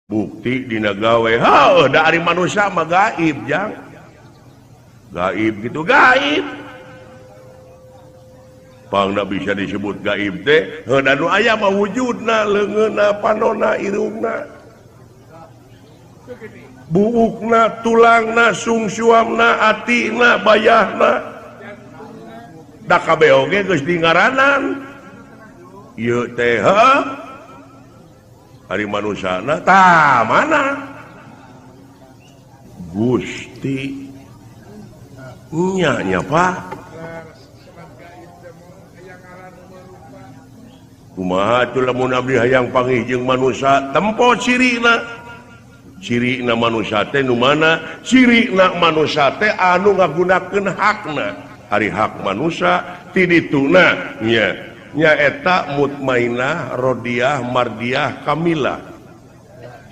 bukti dina gawe dari manusia mah gaib jang gaib gitu gaib pangna bisa disebut gaib teh nu aya mah wujudna leungeunna panonna irungna buukna tulangna sungsuamna atina bayahna da kabeh oge geus dingaranan ieu teh hari manusiana tah mana Gusti nya Pak kumaha tuh lamun abdi hayang panggih manusia tempo cirina manusia teh nu mana cirina manusia teh anu ngagunakeun hakna hari hak manusia ti dituna nya eta mutmainah rodiyah mardiyah kamilah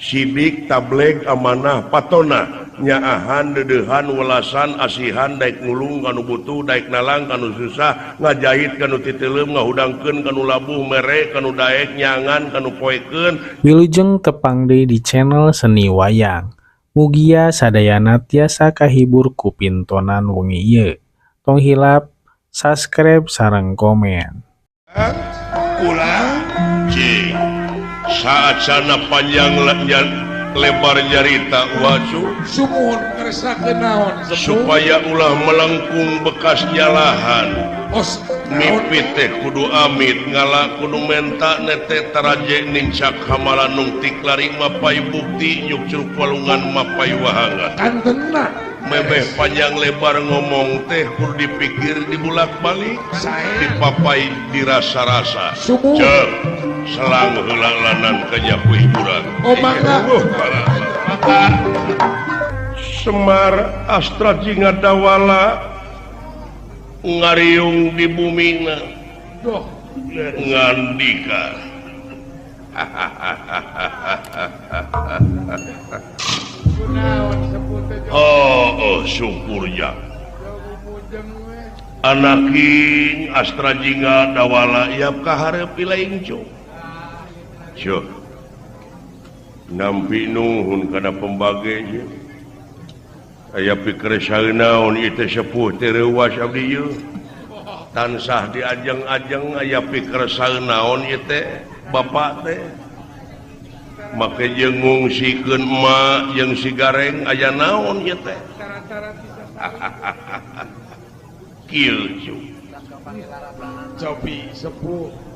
sidik tabligh amanah patona nyaahan dedehan welasan asihan daek nulung kanu butuh daek nalang kanu susah ngajahit kanu titeleum ngahudangkeun kanu labuh mere kanu daek nyangan kanu poekeun wilujeng tepang deui di channel Seni Wayang mugia sadayana tiasa kahibur ku pintonan wengi ieu tong hilap subscribe sareng komen ulah saat sana panjang lebar jarita wacu sumuhun ngeresakeun naon supaya ulah melengkung bekasnya lahan mimpi teh kudu amit ngala kudu menta nete taraje nincak hamalan nungtik lari mapai bukti nyuk curug walungan mapai wahangan kantenna mebeh panjang lebar ngomong teh kudu dipikir dibulak balik dipapai dirasa-rasa cek selang heula lanan kenyapu hiburan mangga Semar Astra Jinga Dawala ngariung di bumina ngandika syukurnya anaking Astra Jinga Dawala yap kaharep ilaing nampi nuhun kana pembage aya pikir saeunaon ieu teh sepuh teh reuwas abdi ieu tansah diajeng-ajeng aya pikir saeunaon ieu teh bapak teh make jeung ngungsikeun emak jeung si gareng aya naon ieu teh kieu cobi sepuh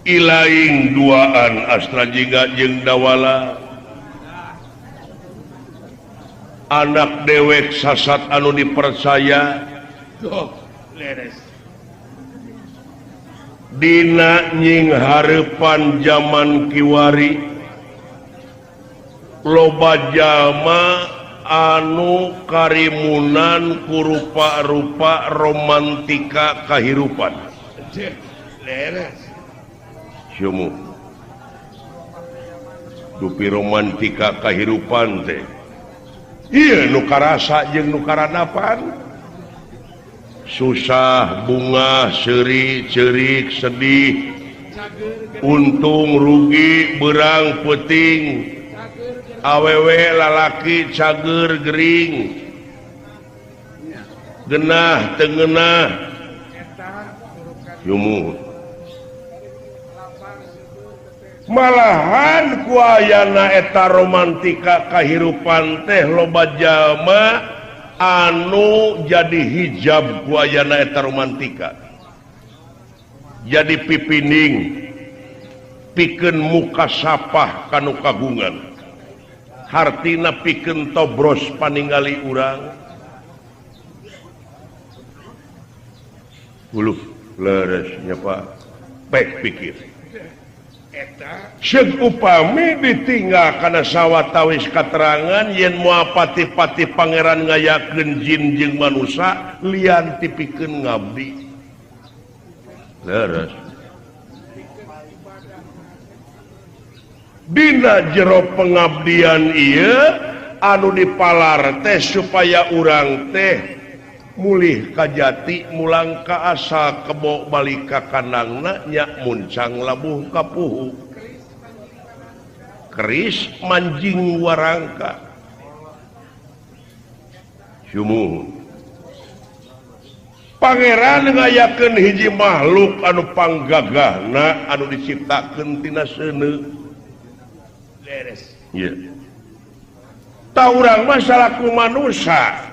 ilaing duaan Astra Jinga jeung Dawala anak dewek sasat anu dipercaya dina nying hareupan zaman kiwari loba jalma anu karimunan ku rupa-rupa romantika kahirupan dupi romantika kahirupan teh iya nu karasa jeung nu karanapan susah bunga seuri ceurik sedih untung rugi berang peuting awewe lalaki cager gering genah teu ngeunah malahan ku ayana eta romantika kahirupan teh loba jalma anu jadi hijab ku ayana eta romantika jadi pipining pikeun muka sapah kanu kagungan hartina pikeun tobros paningali urang uluh leres nya Pak pek pikir Syek upami ditinggal karena sawatawis katerangan yen moal pati-pati pangeran ngayakeun jin jeung manusia lian tipikeun ngabdi leres dina jero pengabdian ieu anu dipalar teh supaya urang teh mulih kajati mulang ka asa kebo balik ka kanangna nya muncang labuh kapuhu keris manjing warangka sumuhun Pangeran ngayakeun hiji makhluk anu panggagahna anu diciptakeun tina seuneu beres ieu ta urang mah salaku manusia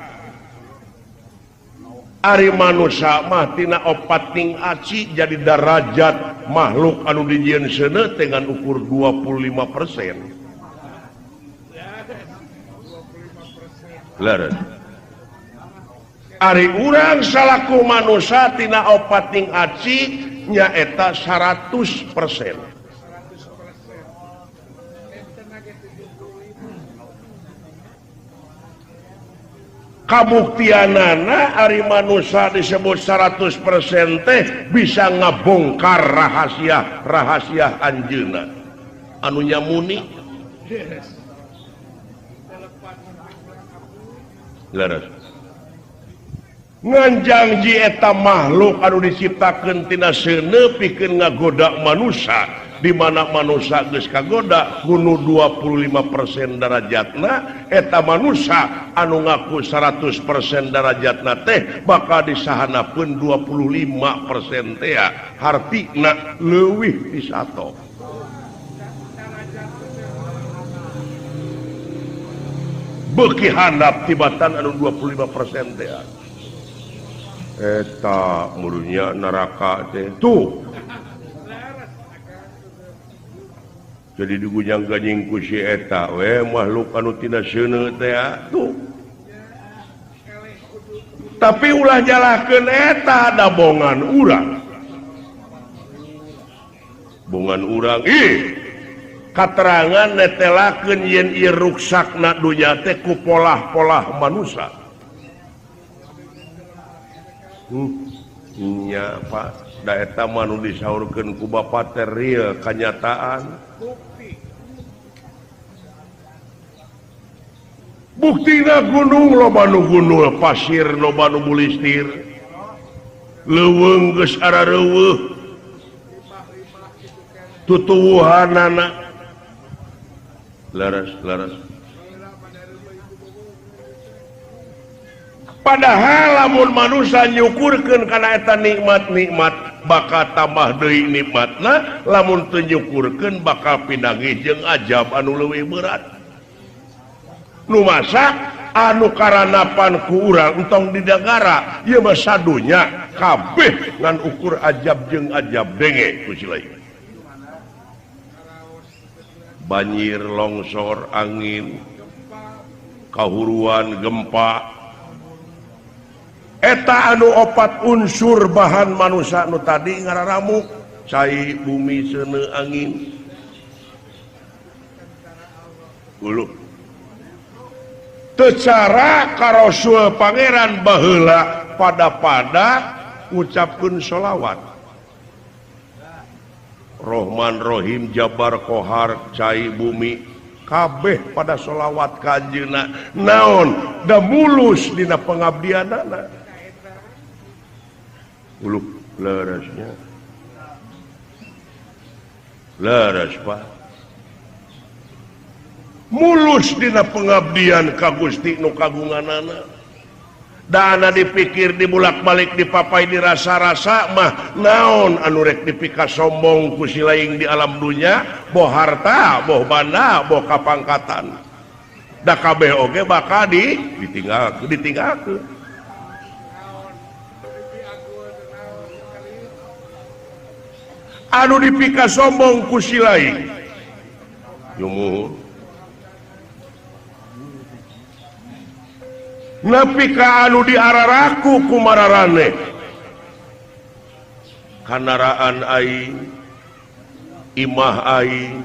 ari manusia mah tina opating aci jadi derajat makhluk anu dijieun seuneu dengan ukur 25%. Leres. Ari urang salaku manusia tina opating aci nyaeta 100%. Kabuktianana ari manusia disebut 100% teh bisa ngabongkar rahasia anjeunna anu nyamuni leres nganjangji eta makhluk anu diciptakeun tina seuneu pikeun ngagoda manusia di mana manusia geus kagoda kudu 25% derajatna eta manusia anu ngaku 100% derajatna teh bakal disahanapeun 25% teh hartina leuwih ti sato. Beuki handap tibatan anu 25% teh eta murunya neraka teh tuh jadi digunyang ganying ku si eta we makhluk anu tina seuneu teh tuh tapi ulah jalahkeun eta da bongan urang katerangan netelakeun yen ieu ruksakna dunya teh ku polah-polah manusia nya Pak da eta mah nu disaurkeun ku Bapa teh real kanyataan buktina gunung loba nu gunul pasir loba nu bulistir leuweung geus arareuweuh tutuwuhanana leres padahal lamun manusia nyukurkeun kana eta nikmat-nikmat bakal tambah deui nikmatna lamun teu nyukurkeun bakal pinangih jeung ajab anu leuwih berat nu masak anu karanapan ku urang entong di negara ieu mah sadunya kabeh ngan ukur ajab jeung ajab denge ku lain banjir longsor angin kahuruan gempa eta anu opat unsur bahan manusia nu tadi ngararamuk cai bumi seuneu angin uluh teu cara ka Rasul Pangeran baheula pada ngucapkeun sholawat Rahman Rahim Jabar Qahar cai bumi kabeh pada sholawat ka anjeunna naon da mulus dina pengabdianana uluk leresnya leres Pak mulus dina pengabdian ka Gusti nu kagunganana dana dipikir dibulak-balik dipapai dirasa-rasa mah naon anu rek dipika sombong ku si laing di alam dunya boh harta boh banda boh kapangkatan da kabeh oge bakal ditinggalkeun anu dipika sombong ku si laing yumuhun nepi ka anu diararaku ku mararane kandaraan aing imah aing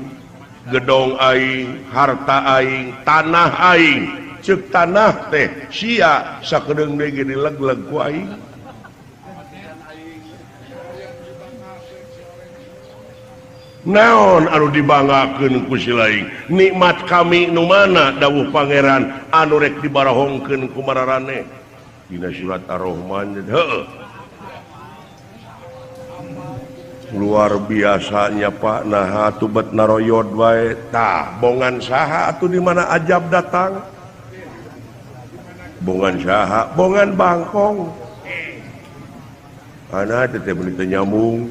gedong aing harta aing tanah aing ceuk tanah teh sia sakedeung deui dileg-leg ku aing naon anu dibanggakeun ku si laing nikmat kami nu mana dawuh Pangeran anu rek dibarahongkeun ku mararane dina surat Ar-Rahman. Luar biasanya Pak, nah tubat naroyod wae tah bongan saha atuh di mana ajab datang, bongan saha, bongan bangkong ana teh teu nyambung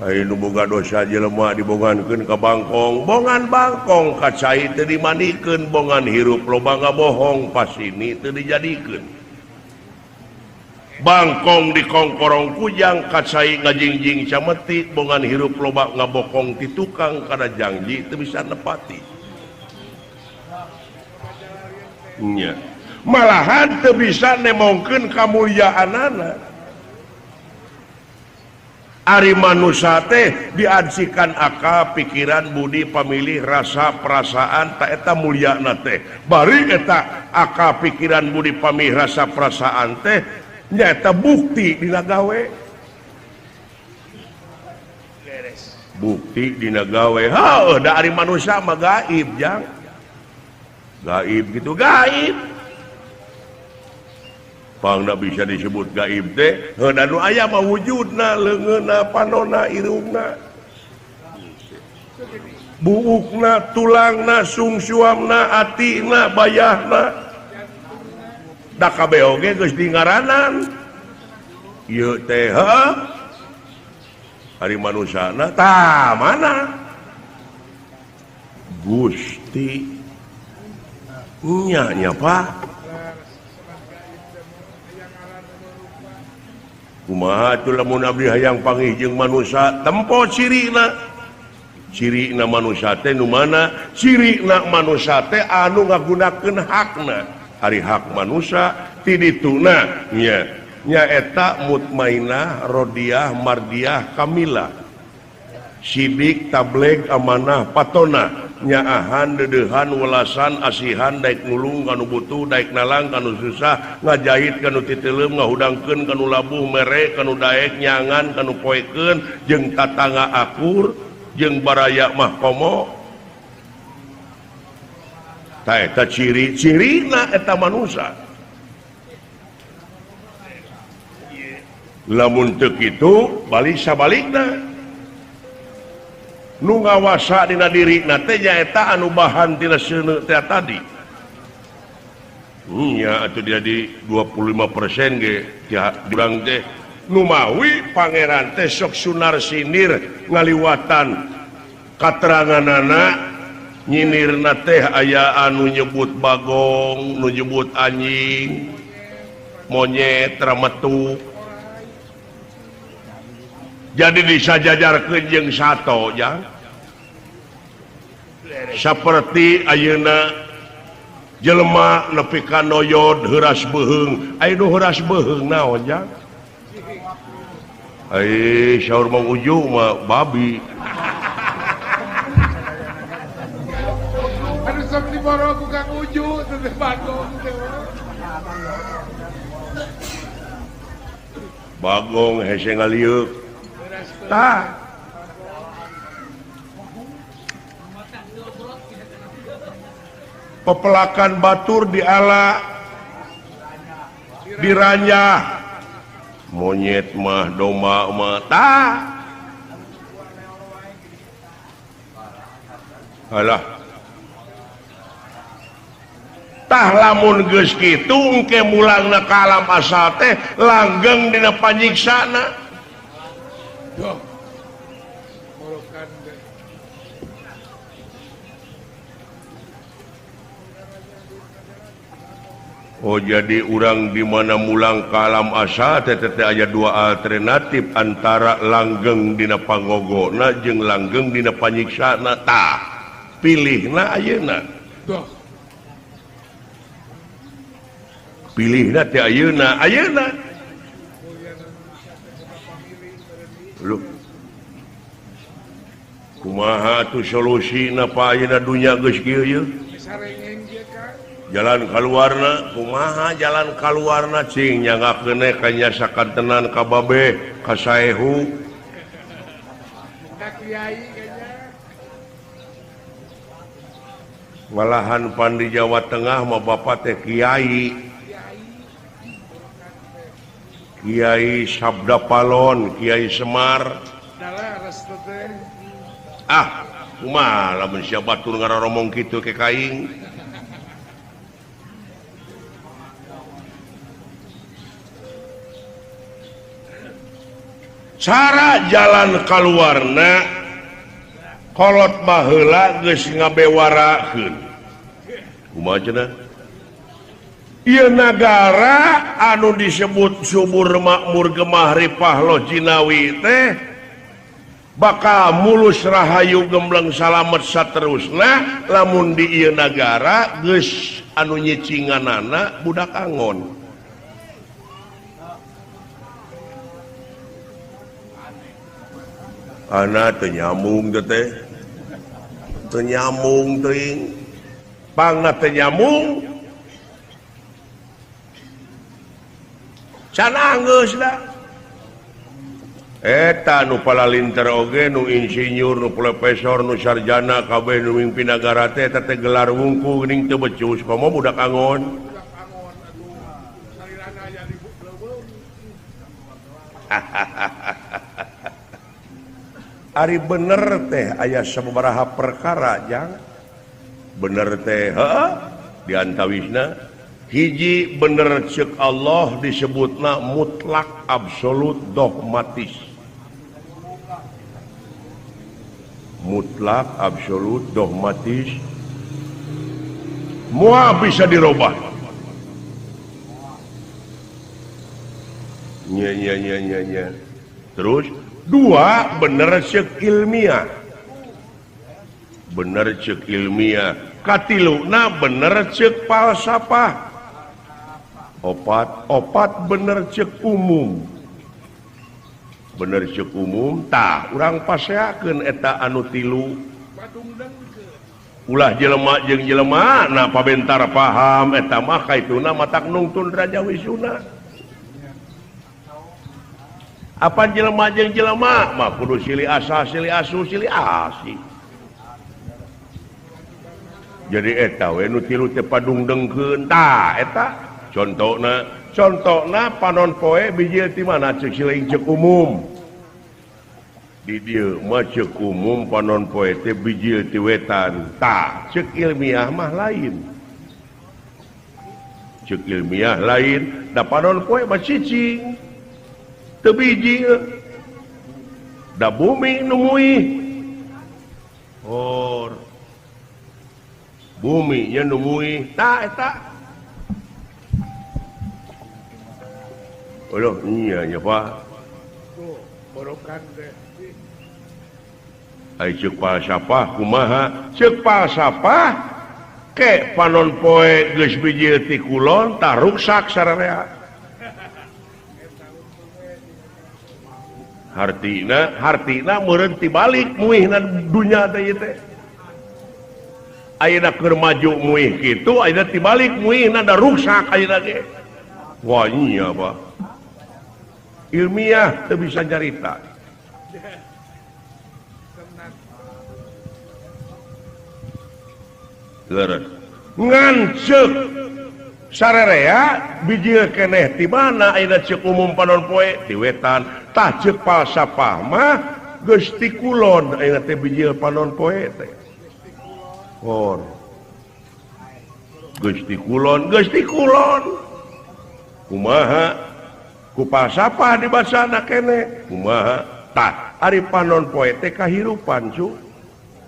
ai nu boga dosa jelema dibongankeun ka bangkong, bongan bangkong kacai teu dimanikeun, bongan hirup loba ngabohong pas ini teu dijadikeun. Bangkong di kongkorong kujang kacai ngajingjing cameti, bongan hirup loba ngabokong ti tukang kada janji teu bisa nepati nya, malahan teu bisa nemongkeun kamulyaanana. Ari manusia teh diajikan akal, pikiran, budi, pamilih, rasa, perasaan, tak eta mulyana teh. Bari eta akal, pikiran, budi, pamilih, rasa, perasaan teh nyata bukti dina gawe, bukti dina gawe. Da ari manusia mah gaib jang, gaib gitu, gaib pangna bisa disebut gaib teh da nu aya mah wujudna, leungeunna, panonna, irungna, buukna, tulangna, sungsuamna, atina, bayahna, da kabeh oge geus dingaranan. Ieu teh ari manusana tah mana Gusti nya Pak. Kumaha tuh lamun abdi hayang panggih jeung manusia tempo cirina, cirina manusia teh nu mana? Cirina manusia teh anu ngagunakeun hakna. Ari hak manusia ti dituna nya eta mutmainah, rodiyah, mardiyah, kamilah, sidik, tableg, amanah, patona, nyaahan, dedehan, welasan, asihan, daek nulung kanu butuh, daek nalang kanu susah, ngajahit kanu titeuleum, ngahudangkeun kanu labuh, mere kanu daek, nyangan kanu poekeun, jeung tatangga akur, jeung baraya mah komo. Ta eta ciri-cirina eta manusia. Lamun teu kitu balik sabalikna, nu ngawasa dina dirina teh nyaeta anu bahan tina seuneu teh tadi. Nya atuh dia di 25% ge urang teh nu mawi pangeran teh sok sunar sinir ngaliwatan kateranganana. Nyinirna teh aya anu nyebut bagong, nu nyebut anjing, monyet, rametuk. Jadi disajajarkeun jeung sato jang. Saperti ayeuna jelema nepi ka noyod heuras beuheung, aya nu heuras beuheung naon jang? Ai saur Mang Uju mah babi. Sok diboro ku Kang Uju teh bagong teh. Bagong hese ngaliuk. Tah. Pepelakan batur diala diranjah. Monyet mah domba mah tah. Alah. Tah lamun geus kitu engke mulangna ka alam asal teh langgeng dina panyiksana. Duh. Morokan deh. Oh jadi urang di mana mulang ka alam asal teh aya dua alternatif antara langgeng dina pangogona jeung langgeng dina panyiksana. Tah pilihna ayeuna. Duh. Pilihna teh ayeuna, ayeuna. Lu kumaha tuh solusina pa ayeuna dunya geus kieu ye? Sarengeng ge Kang. Jalan kaluarna kumaha jalan kaluarna cing nyangakeun kanya sakantenan ka babe ka saehu. Ka kiai kayaknya. malahan pan di Jawa Tengah mah bapak teh Kiai Sabda Palon, Kiai Semar. Dalah restu teh. Kumaha lamun sia batur ngaroromong kitu ke kaing. Cara jalan kaluarna kolot baheula geus ngabewarakeun. Kumaha cenah? Ieu nagara anu disebut subur makmur gemah ripah loh Jinawi teh bakal mulus rahayu gembleng salamet saterusna lamun di ieu nagara geus anu nyicinganana budak angon. Ana teu nyambung teh. Teu nyambung teuing. Pangna teu nyambung. Can anggeus da. Eta nu palalinter oge nu insinyur nu profesor nu sarjana kabeh nu mimpi nagara teh eta teh gelar wungku geuning teu becus komo budak angon. Ari bener teh aya sababaraha perkara jang. Bener teh diantawisna hiji bener ceuk Allah disebutna mutlak absolut dogmatis. Mutlak absolut dogmatis moal bisa dirubah. Nya. Terus dua bener ceuk ilmiah. Bener ceuk ilmiah. Katiluna bener ceuk falsafah. Opat bener cek umum. Bener cek umum tah urang paseakeun eta anu tilu. Ulah jelema jeung jelema na pabentar paham eta mah kaituna matak nungtun raja wisuna. Apa jelema jeung jelema mah kudu silih asa silih asu silih asi. Jadi eta we nu tilu teh padungdengkeun tah eta Contohna panon poe bijil ti mana ceuk siling ceuk umum. Di dieu mah ceuk umum panon poe teh bijil ti wetan. Tah, ceuk ilmiah mah lain. Ceuk ilmiah lain, da panon poe mah cicing. Teu bijil. Da bumi nu muih. Bumi nya nu muih. Tah eta. Aduh, iya Pak. Tuh, borokan teh. Ai ceuk falsafah kumaha? Ceuk falsafah ke panon poe geus bijil ti kulon tah ruksak sararea. Hartina meureun tibalik muihna dunya teh ieu teh. Ayeuna keur maju muih kitu, ayeuna tibalik muihna da ruksak ayeuna ge. Wah, iya Pak. Ilmiah teu bisa nyarita. Leres. Ngan ceuk sararea bijil keneh ti mana ayeuna ceuk umum panon poe ti wetan. Tah ceuk falsafah mah geus ti kulon ayeuna teh bijil panon poe teh. Geus ti kulon. Kumaha? Ku falsafah dibacana keneh kumaha tah ari panon poe teh kahirupan cu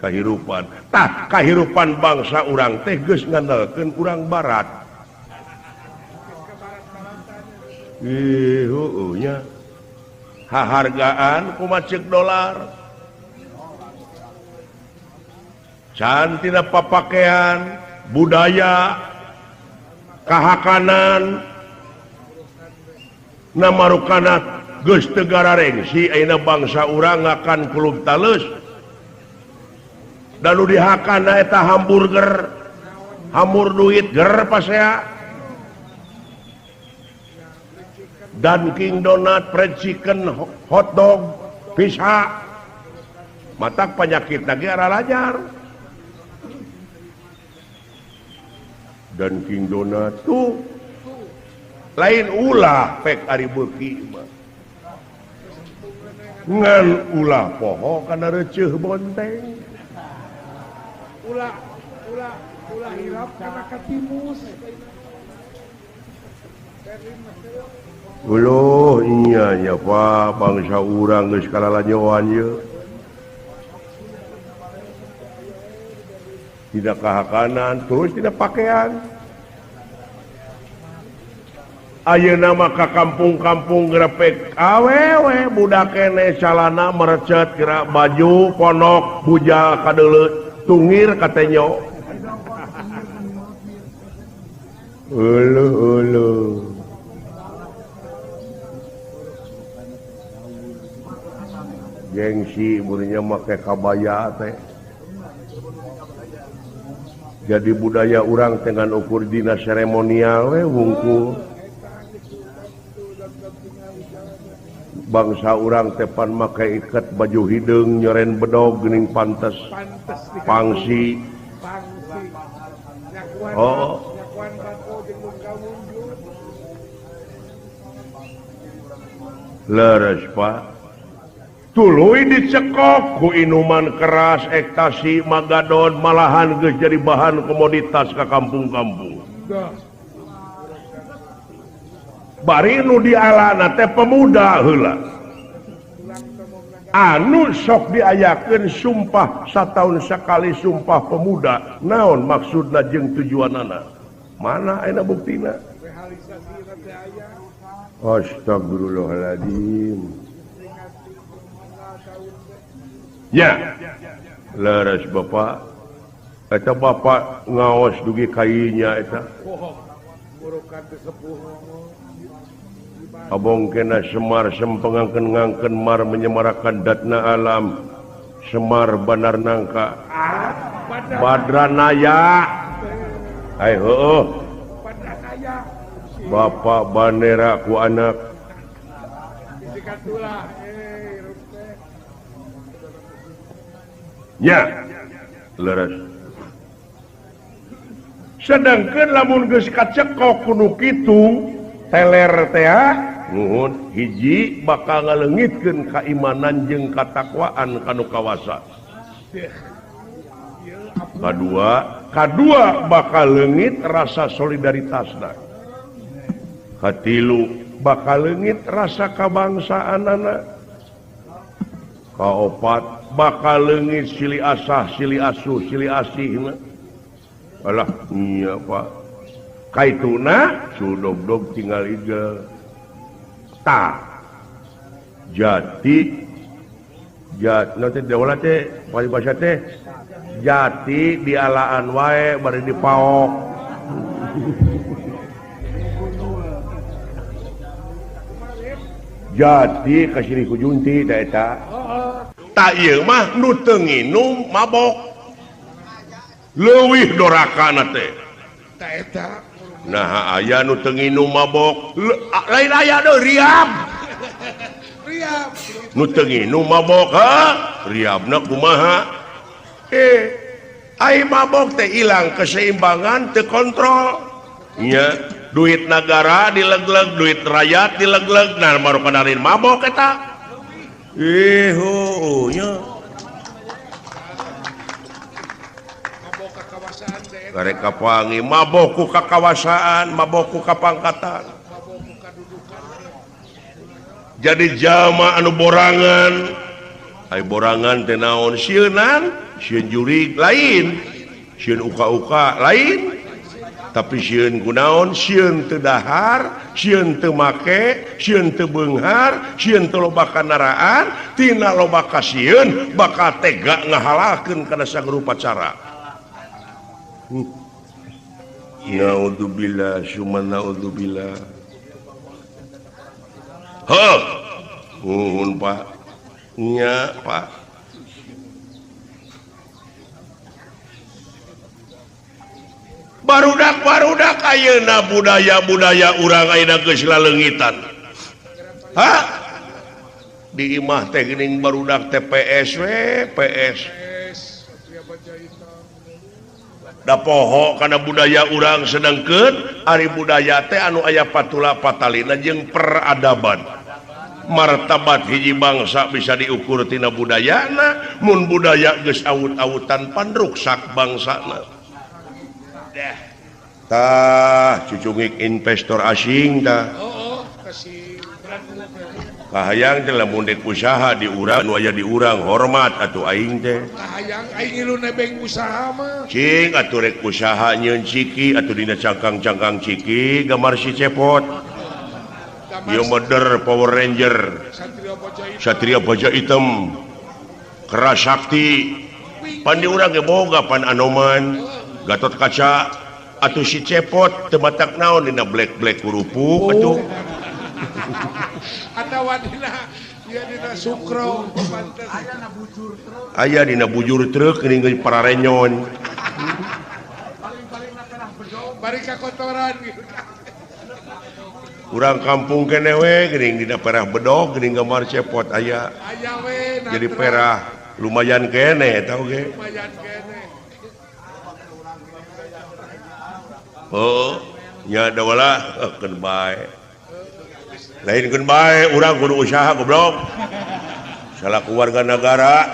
kahirupan tah kahirupan bangsa urang teh geus ngandalkeun urang barat nya hahargaan kumaha ceuk dolar can tina papakean budaya kahakanan namarukana geus teu gararengsi ayeuna bangsa urang akan kulub talus dan nu dihakana eta hamburger hamur duit ger pasea Dunkin Donut fried chicken hotdog pizza matak penyakit lagi arah lajar dan King Donat tuh lain ulah pek ari beuki mah ngan ulah poho kana receuh bonteng ulah hirap karena katimus. Uluh iya nya Pak bangsa urang geus kalalanyeuan ieu tidak kahakanan terus tidak pakaian ayeuna mah ka kampung-kampung grepek awewe budak kene calana merecet kira baju ponok bujal kadeuleut tungir katenyo uluh gengsi burinya make kabaya teh jadi budaya orang dengan ukur dina seremonial we wungkul bangsa orang tepan make ikat baju hidung nyoren bedog geuning pantes pangsi oh leres Pak tuluy dicekok ku inuman keras ekstasi magadon malahan geus jadi bahan komoditas ka kampung-kampung bari nu dialana teh pemuda heula anu sok diayakeun sumpah sataun sakali sumpah pemuda naon maksudna jeung tujuanana mana ayeuna buktina astagfirullahaladzim ya leres Bapak eta Bapak ngaos dugi kainya eta abong kena Semar sempengangkeun ngangkeun mar menyemarakan datna alam Semar Bandar Nangka Badranaya ai heueuh Bapak bandera ku anak ya leres sedangkan lamun geus kacekok kudu kitu teler teh nuhun hiji bakal ngaleungitkeun kaimanan jeung katakwaan kanu kawasa kadua bakal leungit rasa solidaritasna katilu bakal leungit rasa kabangsaanana kaopat bakal leungit silih asah silih asuh silih asih alah iya Pak kaituna sudog-dog tinggal igel ta jati nanti daulah teh bari bahasa teh jati dialaan wae bari dipaok jati kasih ku junti da eta tak ieu mah nu teu nginum mabok leuwih dorakana teh tak eta nah aya nu teu nginum mabok lain aya deui riab nu teu nginum mabok riabna kumaha ai mabok teh ilang keseimbangan teu kontrol nya duit negara dilegleg duit rakyat dilegleg nah baru kadarin mabok eta nya karek kapangi mabok ku kakawasaan mabok ku kapangkatan jadi jalma anu borangan ai borangan teh naon sieunan sieun jurig lain sieun uka-uka lain tapi sieun kunaon sieun teu dahar sieun teu make sieun teu beunghar sieun teu loba kandaraan tina loba kasieun bakal tega ngahalalkeun kana sarupa cara naudzubillah summa naudzubillah nuhun Pak nya Pak barudak ayeuna budaya urang ayeuna geus laleungitan di imah teh geuning barudak TPS we PS pohok karena budaya urang sedangkan Ari budaya teh anu aya patula patalina jeung peradaban martabat hiji bangsa bisa diukur tina budayana mun budaya geus awut-awutan pan ruksak bangsana tah cucungik investor asing tah kahayang teh lamun dek usaha di urang anu aya di urang hormat atuh aing teh kahayang aing ngilu nebeng usaha mah cing atuh rek usaha nyeun ciki atuh dina cangkang-cangkang ciki gambar si cepot ieu modern Power Ranger Satria Baja Hitam Keras Sakti pan di urang ge boga pan Anoman Gatot Kaca atuh si cepot teu batak naon dina black kurupu atuh atawa dina sukro aya dina bujur truk geuning pararenyon bari kakotoran urang kampung kene we geuning dina perah bedog geuning gambar cepot aya we jadi perah lumayan kene eta oge lumayan kene nya da wala keun bae lain keun bae urang kudu usaha goblok salah keluarga negara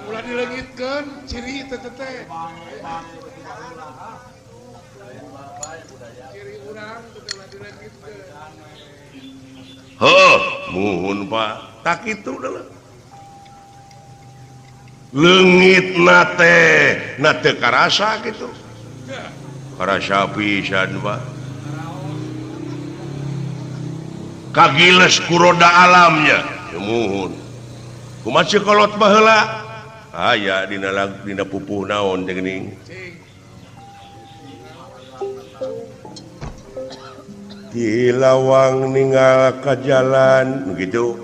ulah dileungitkeun ciri teh ciri urang teh ulah dileungitkeun muhun Pak tak kitu da leungit nate karasa kitu karasa pisan Pak kagiles kuroda alamnya muhun kumaha kolot baheula aya dina pupuh naon teh geuning di lawang ninggal ka jalan begitu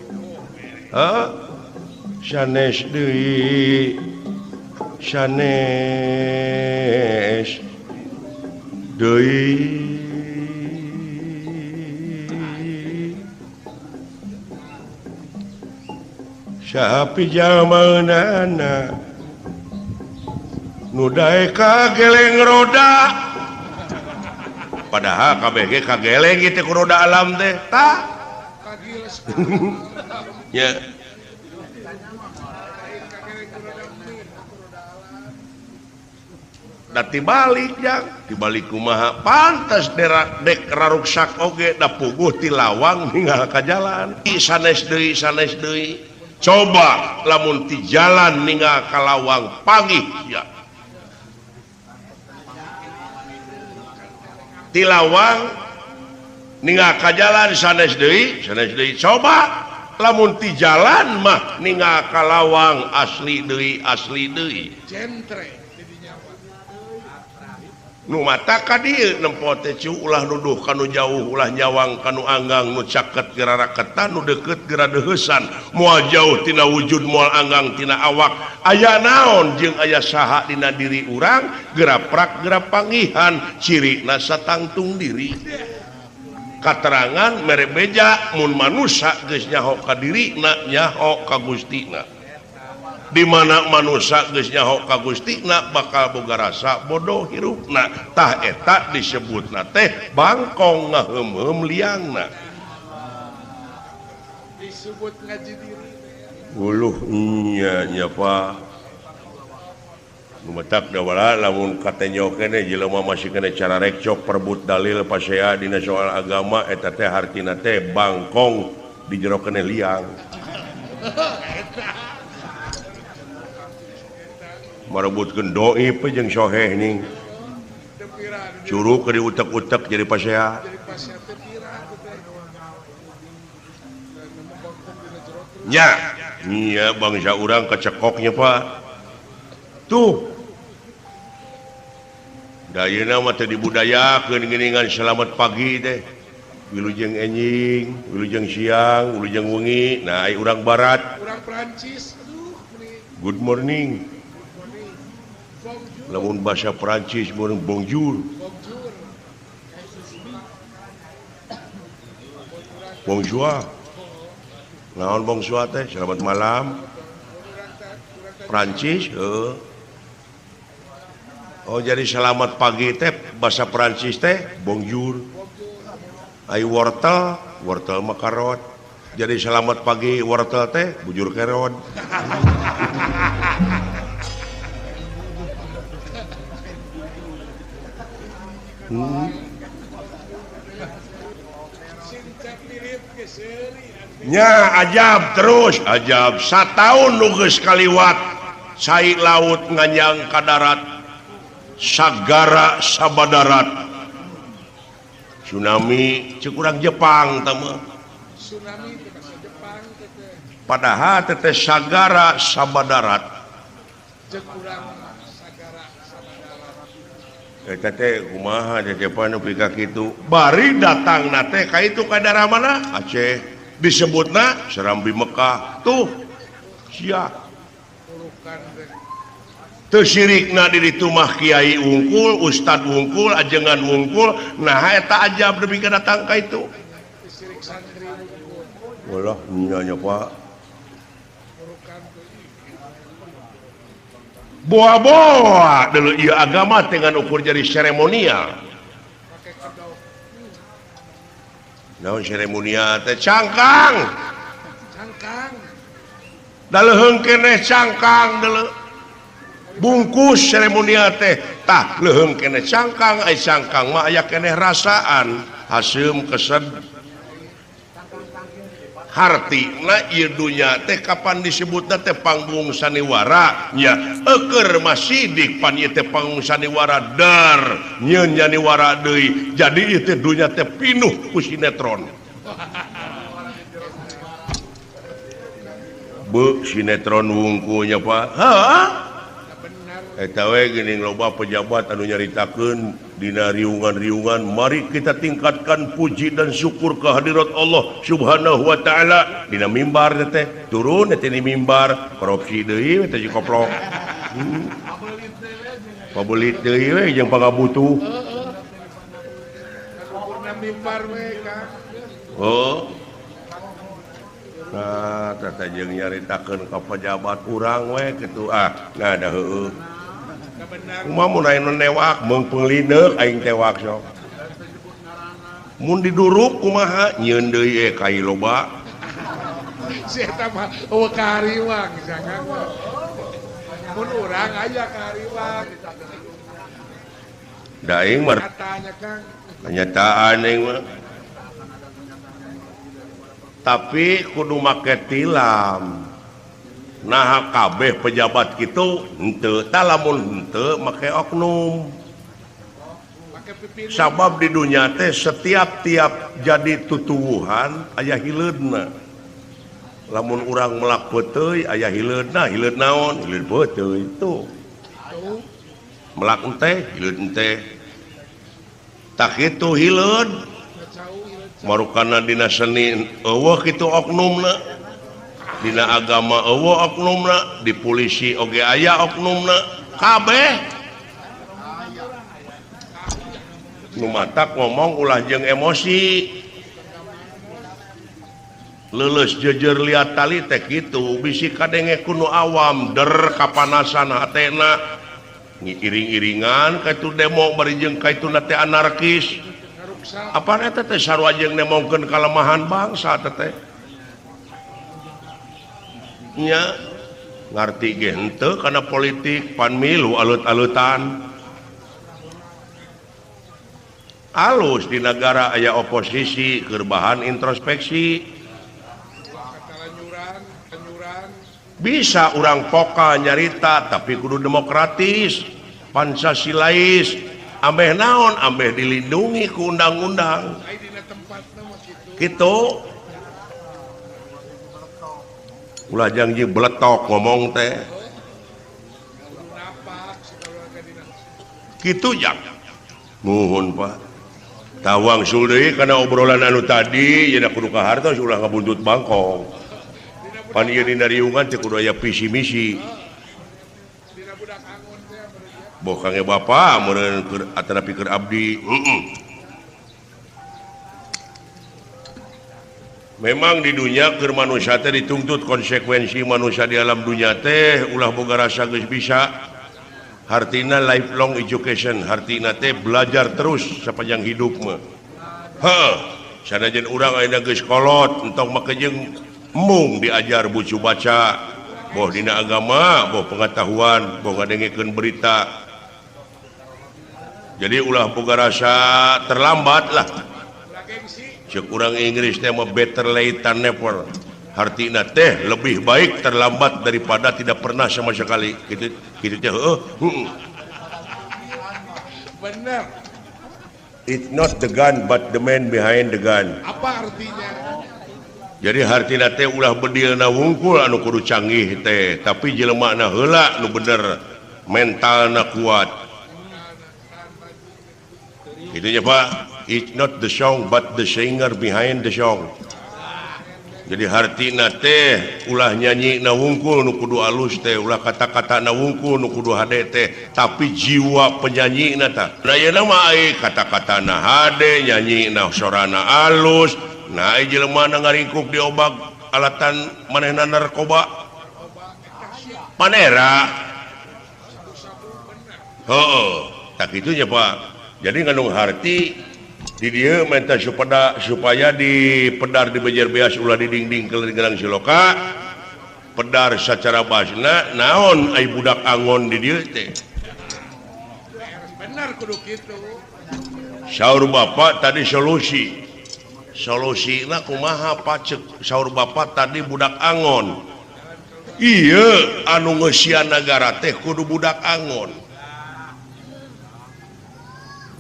sanes deui sanes deui sapi jamanana nu dae kageleng roda padahal kabeh ge kageleng ieu teh ku roda alam teh tah kagiles nya da tibalik jang tibalik kumaha pantes dek raruksak oge da puguh ti lawang ninggal ka jalan sanes deui coba lamun ti jalan ninggal ka lawang pagih ya ti lawang ninggal ka jalan sanes deui coba lamun ti jalan mah ninggal ka lawang asli deui jentre nu mata ka dieu nempo teh cu ulah nuduh kanu jauh ulah nyawang kanu anggang nu caket geura raketan nu deukeut geura deuheusan moal jauh tina wujud moal anggang tina awak aya naon jeung aya saha dina diri urang geura prak geura panggihan cirina satangtung diri katerangan mere beja mun manusia geus nyaho ka dirina nyaho ka Gustina di mana manusia geus nyaho ka Gustina bakal boga rasa bodoh hirupna tah eta disebutna teh bangkong ngaheum-heum liangna disebut ngaji diri uluh nya Pak nu matak da wala lamun katenyo kene jelema masih kene cara rekcok perbut dalil pasea dina soal agama eta teh hartina teh bangkong di jero kene liang marebutkeun doib jeung soheh ning curug ke diutek-utek jadi pasea nya iya bangsa urang kecekoknya Pak tuh da ayeuna mah teh dibudayakeun geuningan selamat pagi teh wilujeng enjing wilujeng siang wilujeng wengi nah ai urang barat urang Prancis good morning lamun bahasa Prancis meureun bonjour bonjour naon bonjour teh selamat malam Prancis Oh jadi selamat pagi teh bahasa Prancis teh bonjour. Ai wortel, wortel mah karot. Jadi selamat pagi wortel teh bujur kerot. Nya ajab terus ajab 1 tahun nuges kaliwat cai laut nganyang ka darat sagara sabadarat tsunami cekurang Jepang tama Tsunami ke bahasa Jepang teteh padahal teteh sagara sabadarat jekurang sagara sabadarat. eta teh kumaha teh panu pika kitu bari datang nate ka itu ka daerah mana Aceh disebutna Serambi Mekah tuh sia Urukan teh sirikna di ditu mah Kiai wungkul Ustad wungkul ajengan wungkul nah eta ajab lebih ke datang ka itu sirik santri unggul. walah nyanya Pak Urukan teh boa-boa dulu ieu agama dengan ukur jadi seremonial pakai kedok naon seremonial teh cangkang cangkang daleuheung keneh cangkang deuleu bungkus seremonial teh tah leuheung keneh cangkang ai cangkang mah aya keneh rasaan haseum kesed hartina ieu dunya teh kapan disebutna teh panggung saniwara nya eukeur masidik pan ieu teh panggung saniwara dar nyeun saniwara deui jadi ieu teh dunya teh pinuh ku sinetron be sinetron wungkulnya Pak heuh eta we geuning loba pejabat anu nyaritakeun dina riungan-riungan mari kita tingkatkan puji dan syukur kehadirat Allah Subhanahu wa taala dina mimbar teh turun teh di mimbar korupsi deui teh koplok pabelit deui we jeung pangabutuh ukurna mimbar we Kang oh nah teh jeung nyaritakeun ka pejabat urang we kitu nah da heueuh kumaha mun aya nu newak meung penglineuk aing tewak sok mun diduruk kumaha nyieun deui kai loba si eta mah eueuh kahariwang jangan mun urang aya kahariwang da aing mah katanya Kang kenyataan aing mah tapi kudu make tilam nah kabeh pejabat kitu henteu tah lamun henteu make oknum pakai pipin sabab di dunya teh setiap jadi tutuwuhan aya hileudna lamun urang melak peuteuy aya hileudna hileud naon hileud peuteuy itu melak ente hileud ente tak kitu hileud marukana dina seni eueuh kitu oknumna dina agama eueuh oknumna di polisi oge aya oknumna kabeh nu matak ngomong ulah jeung emosi leuleus jejer liat tali teh kitu bisi kadenge kuno awam der kapanasan hatena ngiring-iringan kaitu demo bari jeung kaitu teh anarkis apa eta teh sarua jeung nemongkeun kalemahan bangsa teh nya ngarti ge henteu kana politik pan milu alut-alutan alus di negara aya oposisi keur bahan introspeksi bisa urang pokal nyarita tapi kudu demokratis pancasilais ambeh naon ambeh dilindungi ku undang-undang gitu ulah janji beletok ngomong teh gitu jak nuhun Pak tawang sul deui kana obrolan anu tadi nya kudu ka hartos ulah ngabuntut bangkong pan ieu dina riungan teh kudu aya visi misi boh kangge bapa meureun keur atanapi keur abdi memang di dunia keur manusia teh dituntut konsekuensi manusia di alam dunia teh ulah boga rasa geus bisa Hartina lifelong education, hartina teh belajar terus sepanjang hidup mah. Sanajan urang ayeuna geus kolot entong make jeung mung diajar bucu baca, boh dina agama, boh pengetahuan, boh ngadengkeun berita. Jadi ulah boga rasa terlambat lah. Cek urang Inggris teh mah better late than never. Hartina teh lebih baik terlambat daripada tidak pernah sama sekali. Gitu teh Bener. It's not the gun but the man behind the gun. Apa artinya? Jadi hartina teh ulah bedilna wungkul anu kudu canggih teh, tapi jelema heula nu bener, mentalna kuat. Itu nya Pak, it's not the song but the singer behind the song. Jadi hartina teh ulah nyanyi na wungkul nu kudu alus teh, ulah kata-kata na wungkul nu kudu hade teh, tapi jiwa penyanyi na tah. Da yeuna mah ai kata-kata na hade, nyanyi na sorana alus, nah ai jelema na ngaringkuk di obag alatan manehna narkoba. Panera. Heeh, tak kitu nya Pak. Jadi ngandung harti di dia minta supaya di pedar di bejer beas ulah di dinding keling siloka pedar secara basna naon ai budak angon di dia teh Bener kudu kitu. saur bapak tadi solusina kumaha pacek saur bapak tadi budak angon iya anu ngeusian negara teh kudu budak angon.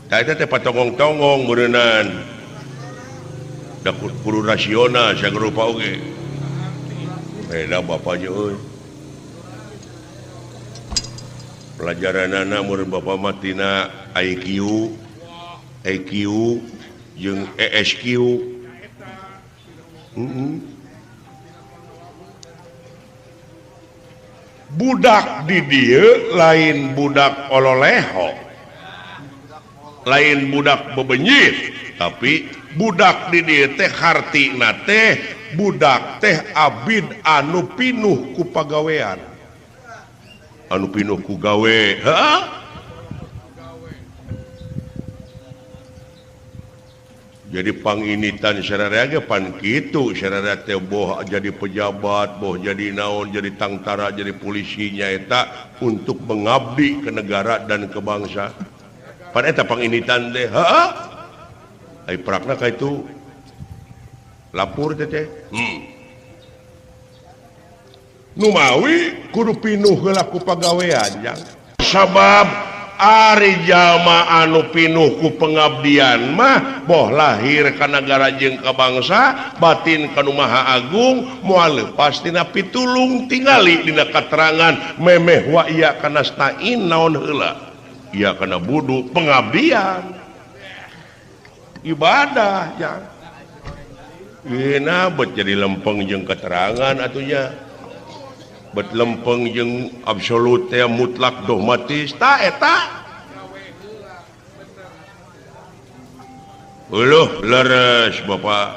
Tadi teh patongong-tongong berenang, dapat kudu rasional, saya gerupa oge. Beda bapaknya, pelajaran anak murid bapak matina IQ, jeung ESQ. Budak di dia lain budak ololeho. Lain budak bebenyit, tapi budak di dieu teh hartina teh budak teh abid anu pinuh ku pagawean, anu pinuh ku gawe. Jadi panginitan sararea ge pan kitu, sararea teh boh jadi pejabat, boh jadi naon, jadi tangtara, jadi polisi nyaeta untuk mengabdi ke negara dan ke bangsa. Pan eta panginitan teh, ai prakna ka itu lapur teh. Nu mawi kudu pinuh heula ku pagawean jang. Sabab ari jalma anu pinuh ku pengabdian mah boh lahir ka nagara jeung ka bangsa, batin ka Nu Maha Agung, moal leupas tina pitulung tingali dina katerangan memeh wa iya kana stain naon heula. Ya karena budu pengabdian ibadah ya ina bet jadi lempeng jeung keterangan atunya bet lempeng jeung absolut teh mutlak dogmatis ta eta uluh leres Bapak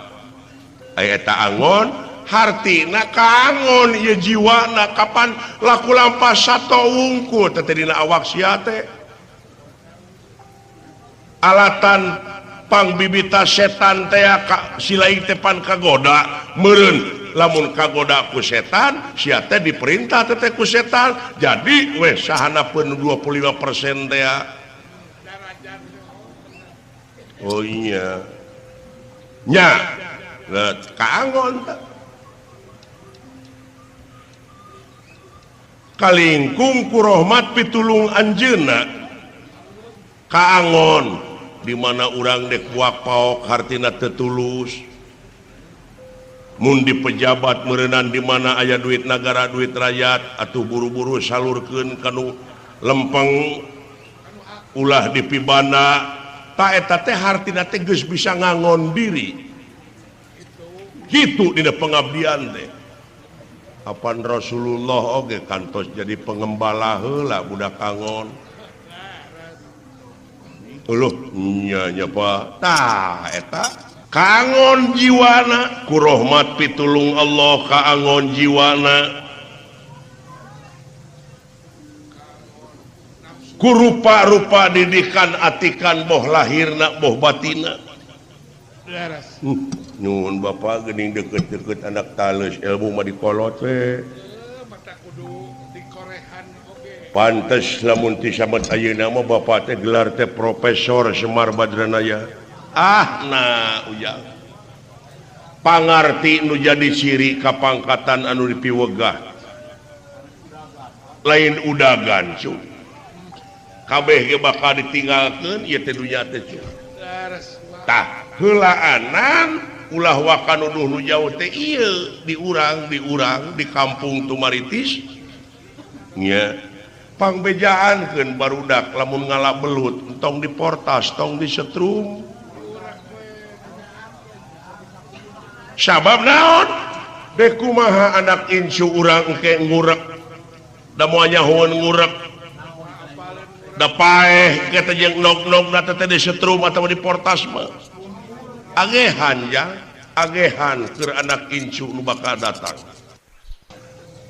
aya eta angon hartina kangon ieu jiwana kapan laku lampas sato wungkul teh dina awak sia teh alatan pangbibita setan teh silaing tepan kagoda meureun lamun kagoda ku setan sia teh diperintah teh ku setan jadi weh sahanapeun 25% teh oh iya nya kaangon teh kalingkung ku rahmat pitulung anjeunna kaangon di mana urang dek buak paok hartina tetulus mun di pejabat meureunnan di mana aya duit negara duit rakyat atuh buru-buru salurkeun kanu lempeng ulah dipibana ta eta teh hartina teh geus bisa ngangon diri kitu dina pengabdian teh apan Rasulullah oge kantos jadi pengembala heula budak angon. Uluh nya Pak tah eta kaangon jiwana ku rahmat pitulung Allah kaangon jiwana ku rupa-rupa didikan atikan boh lahirna boh batina. Beres. Nyun bapak gening deket-deket anak talus ilmu mah dikolot we. Mata kudu dikorehan oge. Pantes lamun ti samet ayeuna mah bapak teh gelar teh Profesor Semar Badranaya. Nah ujang. Pangarti nu jadi ciri kapangkatan anu dipiwegah. Lain udagan cu. Kabeh ge bakal ditinggalkeun ieu teh dunya teh cu. Beres. Tah heulaanan ulah wakan nuduh nu jauh teh ieu di urang di kampung Tumaritis nya pangbejaankeun barudak lamun ngala belut tong diportas tong disetrum sabab naon dek kumaha anak incu urang engke ngurek da moal nyahoeun ngurek da paeh kita jeung nog-nog na teh disetrum atawa diportas mah agehan ya agehan keur anak incu nu bakal datang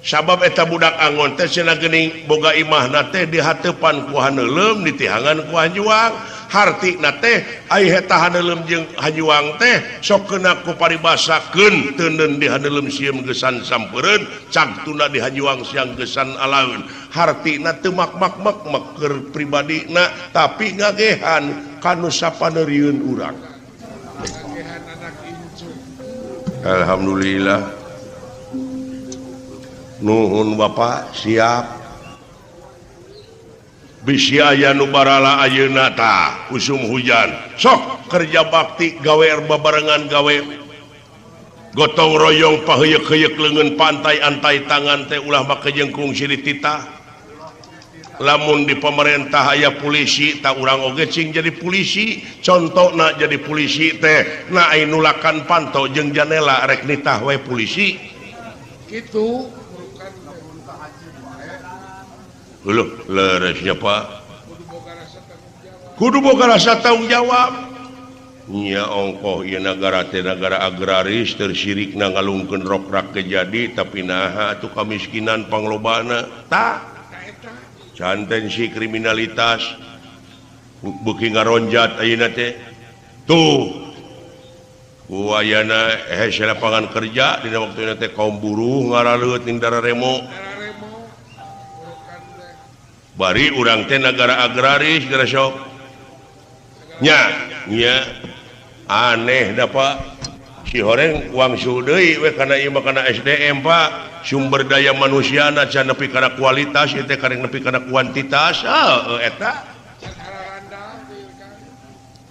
sabab eta budak angon teh cenah geuning boga imahna teh di hateupan ku haneulem ditihangan ku hajuang hartina teh ai eta haneulem jeung hajuang teh sok kena ku paribasakeun teuneun di haneulem sieum gesan sampeureun cagtuna di hajuang siang gesan alaeun hartina teu mak-mak keur pribadina tapi ngagehan kanu sapaneurieun urang. Kagehan anak incu. Alhamdulillah. Nuhun Bapak siap. Bisi aya nu barala ayeuna tah usum hujan. Sok kerja bakti gawe babarengan gawe. Gotong royong paheuyek-heuyek leungeun pantai antai tangan teh ulah make jengkung siri titah. Lamun di pemerintah aya polisi tak urang oge cing jadi polisi contohna jadi polisi teh na ai nulakan pantau jeung janela rek nitah we polisi Kitu heuh leresnya Pak kudu boga rasa tanggung jawab. kudu boga rasa tanggung jawab nya ongkoh ieu nagara teh nagara agraris tersirikna ngalungkeun rokrak kejadi tapi naha atuh kamiskinan panglobana tah can tensi kriminalitas beuki ngaronjat ayeuna teh tuh kuayana hese lapangan kerja dina waktuna teh kaum buruh ngaraleut ning dararemo bari urang teh nagara agraris gara sok nya aneh da Pak si horeng uang deui we kana ieu mah kana SDM Pak sumber daya manusiana can nepi kana kualitas ieu teh kareng nepi kana kuantitas eta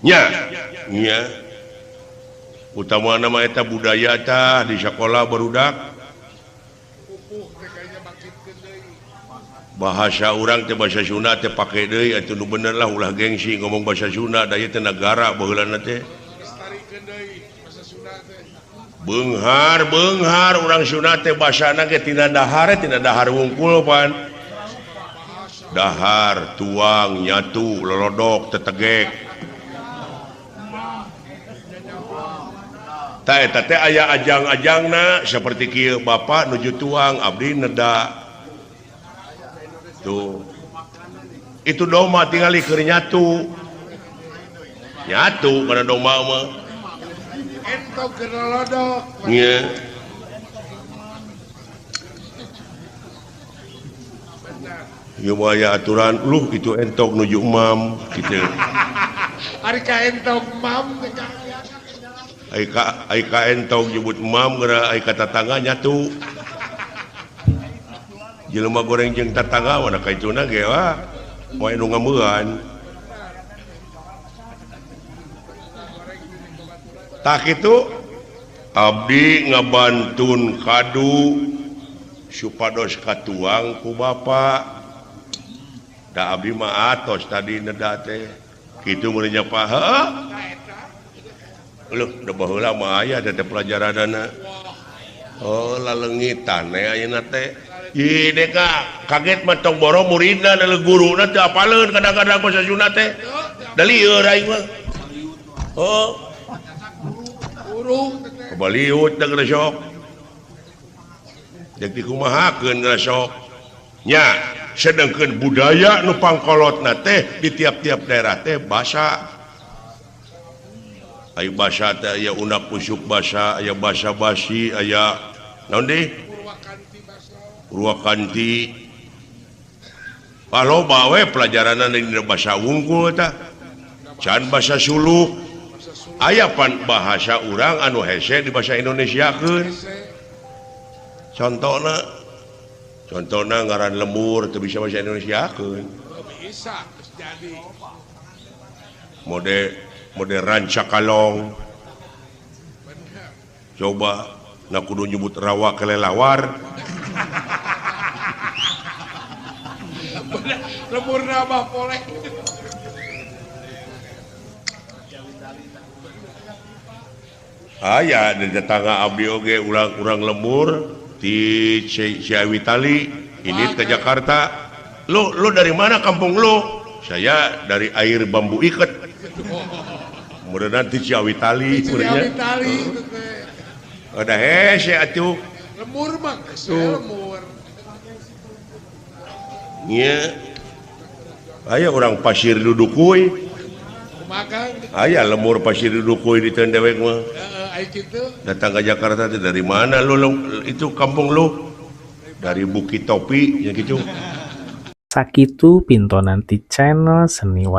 nya utamana mah eta budaya tah di sakola barudak Pupuh teh kayaknya bangkitkeun deui. bahasa urang teh bahasa Sunda teh pake deui atuh nu bener lah ulah gengsi ngomong bahasa Sunda da ieu teh negara baheulana teh Lestarikeun deui bahasa Sunda teh. Beunghar urang Sunda teh basana ge tina dahar wungkul pan dahar tuang nyatu lolodok tetegek ta eta teh aya ajang-ajangna saperti kieu Bapak nuju tuang abdi neda tuh itu doma tingali keur nyatu kana doma mah Entok gerolodok. nya ieu mah aya aturan luh itu entok nuju emam kitu Ari ka entok mam teh ai ka entok nyebut emam geura ai ka tatangga nyatu jelema goreng jeung tatangga mana kaituna ge wah moe nu ngameuan tak itu abdi ngabantun kadu supados katuang ku Bapak da abdi mah atos tadi neda teh kitu meureunnya Pak heuh leuh da baheula mah aya teh pelajaranana oh laleungitan ayeuna teh ih deka kaget mah tong boro muridna da guruna teh apaleun kadang-kadang bahasa Sunda teh da lieur aing mah oh urung teh. kebaliut da geura sok jeung dikumahakeun geura sok nya sedangkan budaya nupangkolot teh di tiap-tiap daerah teh bahasa aya bahasa teh aya unak pusuk bahasa aya bahasa basi aya naon deh Purwakanti kalau bawe pelajaran di bahasa unggul tah can bahasa suluk aya pan bahasa urang anu hese di bahasa Indonesia keun contohna ngaran lemur teu bisa bahasa Indonesia keun bisa jadi mode rancakalong coba na kudu nyebut rawa kelelawar lemur nambah polek aya di tetangga abdi oge urang lemur di Ciawitali ini ke Jakarta lu dari mana kampung lu saya dari air bambu iket kemudian nanti Ciawitali ada hese atuh lemur mah lemur nya aya orang pasir dudukui makan aya lemur pasir dudukui di tendewek mah gitu datang ke Jakarta dari mana lu itu kampung lu dari Bukit Topi ya gitu Sakitu pintonan ti channel Seni Wayang